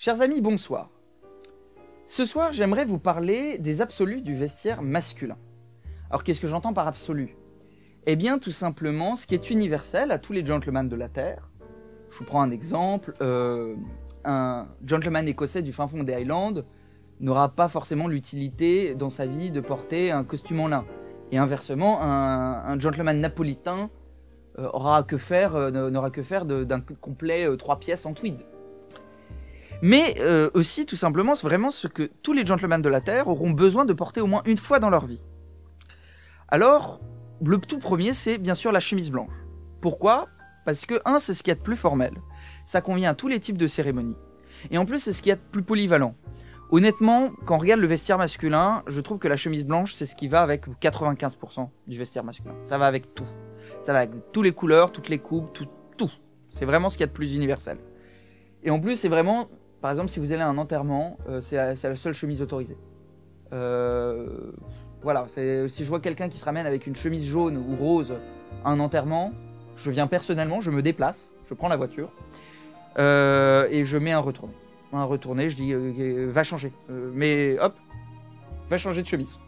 Chers amis, bonsoir. Ce soir, j'aimerais vous parler des absolus du vestiaire masculin. Alors, qu'est-ce que j'entends par absolu? Eh bien, tout simplement, ce qui est universel à tous les gentlemen de la Terre. Je vous prends un exemple. Un gentleman écossais du fin fond des Highlands n'aura pas forcément l'utilité dans sa vie de porter un costume en lin. Et inversement, un gentleman napolitain n'aura que faire d'un complet 3 pièces en tweed. Mais aussi, tout simplement, c'est vraiment ce que tous les gentlemen de la Terre auront besoin de porter au moins une fois dans leur vie. Alors, le tout premier, c'est bien sûr la chemise blanche. Pourquoi? Parce que, c'est ce qu'il y a de plus formel. Ça convient à tous les types de cérémonies. Et en plus, c'est ce qu'il y a de plus polyvalent. Honnêtement, quand on regarde le vestiaire masculin, je trouve que la chemise blanche, c'est ce qui va avec 95% du vestiaire masculin. Ça va avec tout. Ça va avec toutes les couleurs, toutes les coupes, tout. C'est vraiment ce qu'il y a de plus universel. Et en plus, c'est vraiment, par exemple, si vous allez à un enterrement, c'est la seule chemise autorisée. Voilà, si je vois quelqu'un qui se ramène avec une chemise jaune ou rose à un enterrement, je viens personnellement, je me déplace, je prends la voiture et je mets un retourné. Un retourné, je dis va changer, mais hop, va changer de chemise.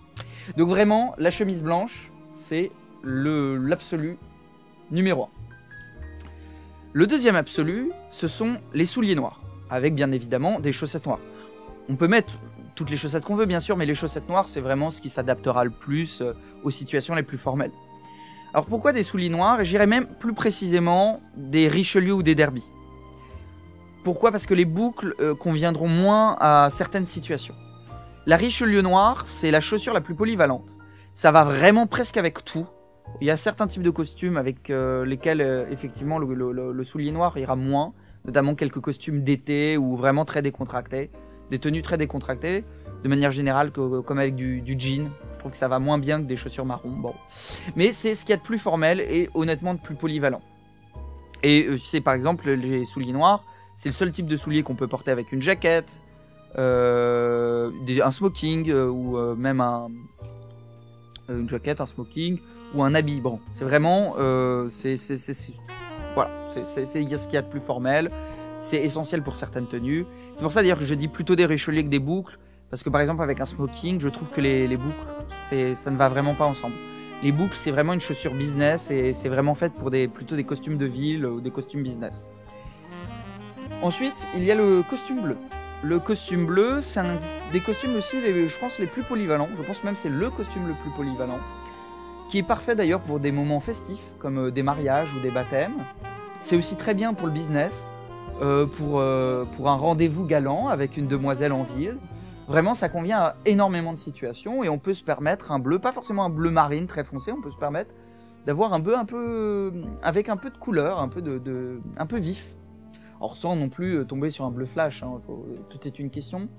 Donc vraiment, la chemise blanche, c'est l'absolu numéro 1. Le deuxième absolu, ce sont les souliers noirs, avec bien évidemment des chaussettes noires. On peut mettre toutes les chaussettes qu'on veut, bien sûr, mais les chaussettes noires, c'est vraiment ce qui s'adaptera le plus aux situations les plus formelles. Alors pourquoi des souliers noirs? Et j'irais même plus précisément des Richelieu ou des Derby. Pourquoi? Parce que les boucles conviendront moins à certaines situations. La Richelieu noire, c'est la chaussure la plus polyvalente. Ça va vraiment presque avec tout. Il y a certains types de costumes avec lesquels, effectivement, le soulier noir ira moins. Notamment quelques costumes d'été ou vraiment très décontractés. Des tenues très décontractées. De manière générale, comme avec du jean. Je trouve que ça va moins bien que des chaussures marron. Bon. Mais c'est ce qu'il y a de plus formel et honnêtement de plus polyvalent. Et c'est par exemple les souliers noirs. C'est le seul type de soulier qu'on peut porter avec une jaquette, un smoking ou même une jaquette, un smoking ou un habit. Bon, c'est vraiment, voilà, c'est ce qu'il y a de plus formel. C'est essentiel pour certaines tenues. C'est pour ça d'ailleurs que je dis plutôt des Richelieu que des boucles, parce que par exemple avec un smoking, je trouve que les boucles, ça ne va vraiment pas ensemble. Les boucles, c'est vraiment une chaussure business et c'est vraiment fait pour plutôt des costumes de ville ou des costumes business. Ensuite, il y a le costume bleu. Le costume bleu, c'est un des costumes aussi, je pense, les plus polyvalents. Je pense même que c'est le costume le plus polyvalent, qui est parfait d'ailleurs pour des moments festifs, comme des mariages ou des baptêmes. C'est aussi très bien pour le business, pour un rendez-vous galant avec une demoiselle en ville. Vraiment, ça convient à énormément de situations et on peut se permettre un bleu, pas forcément un bleu marine très foncé, on peut se permettre d'avoir un bleu avec un peu de couleur, un peu vif. Or sans non plus tomber sur un bleu flash, hein, tout est une question.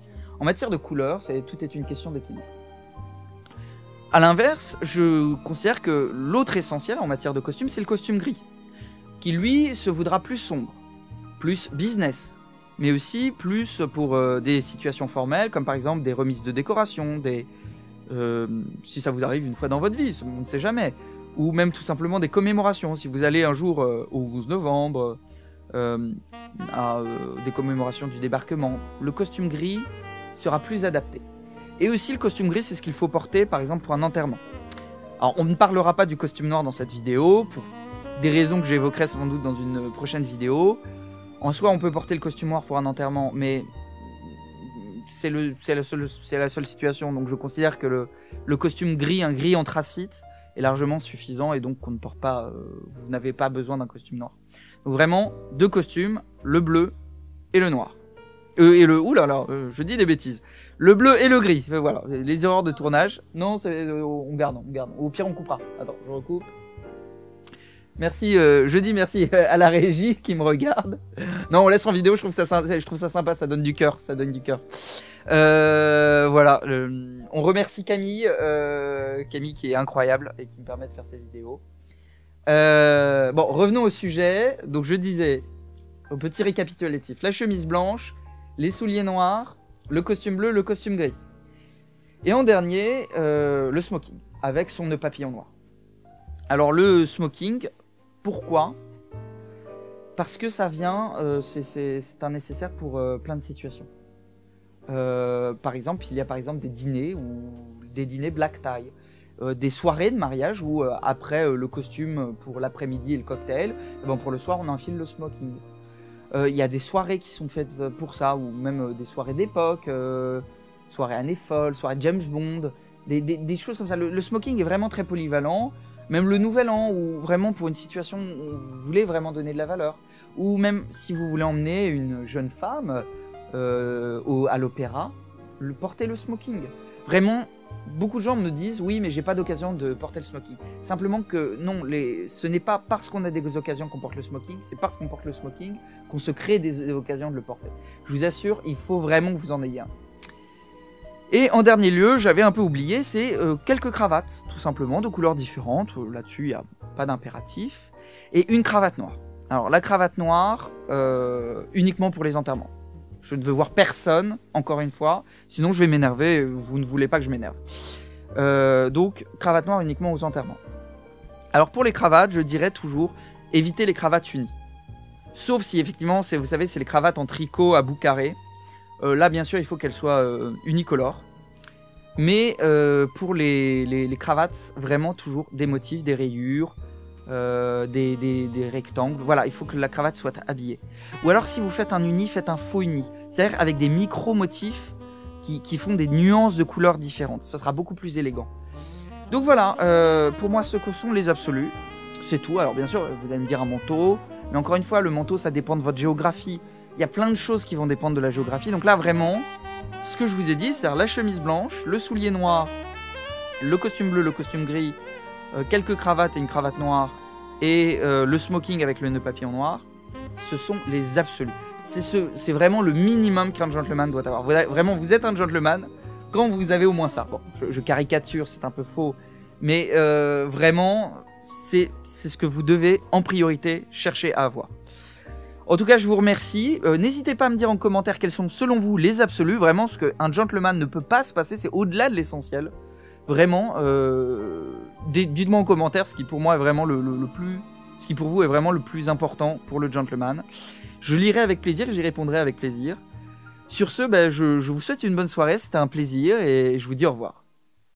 En matière de couleur, tout est une question d'équilibre. A l'inverse, je considère que l'autre essentiel en matière de costume, c'est le costume gris, qui lui se voudra plus sombre, plus business, mais aussi plus pour des situations formelles, comme par exemple des remises de décoration, si ça vous arrive une fois dans votre vie, on ne sait jamais, ou même tout simplement des commémorations, si vous allez un jour au 12 novembre, à des commémorations du débarquement, le costume gris sera plus adapté. Et aussi le costume gris, c'est ce qu'il faut porter par exemple pour un enterrement. Alors on ne parlera pas du costume noir dans cette vidéo, pour des raisons que j'évoquerai sans doute dans une prochaine vidéo. En soi on peut porter le costume noir pour un enterrement, mais c'est la seule situation, donc je considère que le costume gris, un gris anthracite, est largement suffisant et donc on ne porte pas, vous n'avez pas besoin d'un costume noir. Donc vraiment, 2 costumes, le bleu et le noir. Je dis des bêtises. Le bleu et le gris, voilà, les erreurs de tournage. Non, on garde. Au pire, on coupera. Attends, je recoupe. Merci, je dis merci à la régie qui me regarde. Non, on laisse en vidéo, je trouve ça sympa, ça donne du cœur, voilà, on remercie Camille qui est incroyable et qui me permet de faire ces vidéos. Bon, revenons au sujet. Donc je disais, au petit récapitulatif, la chemise blanche, les souliers noirs, le costume bleu, le costume gris. Et en dernier, le smoking, avec son nœud papillon noir. Alors le smoking, pourquoi? parce que ça vient, c'est un nécessaire pour plein de situations. Par exemple, il y a par exemple des dîners black tie, des soirées de mariage où après le costume pour l'après-midi et le cocktail, et ben pour le soir on enfile le smoking. Il y a des soirées qui sont faites pour ça, ou même des soirées d'époque, soirées années folles, soirées James Bond, des choses comme ça. Le smoking est vraiment très polyvalent. Même le nouvel an, ou vraiment pour une situation où vous voulez vraiment donner de la valeur. Ou même si vous voulez emmener une jeune femme à l'opéra, porter le smoking. Vraiment, beaucoup de gens me disent oui, mais j'ai pas d'occasion de porter le smoking. Simplement que non, ce n'est pas parce qu'on a des occasions qu'on porte le smoking, c'est parce qu'on porte le smoking qu'on se crée des occasions de le porter. Je vous assure, il faut vraiment que vous en ayez un. Et en dernier lieu, j'avais un peu oublié, c'est quelques cravates, tout simplement, de couleurs différentes. Là-dessus, il n'y a pas d'impératif. Et une cravate noire. Alors, la cravate noire, uniquement pour les enterrements. Je ne veux voir personne, encore une fois, sinon je vais m'énerver, vous ne voulez pas que je m'énerve. Donc, cravate noire uniquement aux enterrements. Alors, pour les cravates, je dirais toujours, évitez les cravates unies. Sauf si, effectivement, vous savez, c'est les cravates en tricot à bout carré. Là, bien sûr, il faut qu'elles soient unicolores. Mais pour les cravates, vraiment toujours des motifs, des rayures, des rectangles. Voilà, il faut que la cravate soit habillée. Ou alors, si vous faites un uni, faites un faux uni. C'est-à-dire avec des micro-motifs qui font des nuances de couleurs différentes. Ça sera beaucoup plus élégant. Donc voilà, pour moi, ce que sont les absolus. C'est tout. Alors, bien sûr, vous allez me dire un manteau. Mais encore une fois, le manteau, ça dépend de votre géographie. Il y a plein de choses qui vont dépendre de la géographie. Donc là, vraiment, ce que je vous ai dit, c'est la chemise blanche, le soulier noir, le costume bleu, le costume gris, quelques cravates et une cravate noire, et le smoking avec le nœud papillon noir. Ce sont les absolus. C'est vraiment le minimum qu'un gentleman doit avoir. Vraiment, vous êtes un gentleman quand vous avez au moins ça. Bon, je caricature, c'est un peu faux. Mais vraiment, c'est ce que vous devez en priorité chercher à avoir. En tout cas, je vous remercie. N'hésitez pas à me dire en commentaire quels sont selon vous les absolus. Vraiment, ce qu'un gentleman ne peut pas se passer, c'est au-delà de l'essentiel. Vraiment, dites-moi en commentaire ce qui pour moi est vraiment ce qui pour vous est vraiment le plus important pour le gentleman. Je lirai avec plaisir et j'y répondrai avec plaisir. Sur ce, je vous souhaite une bonne soirée, c'était un plaisir et je vous dis au revoir.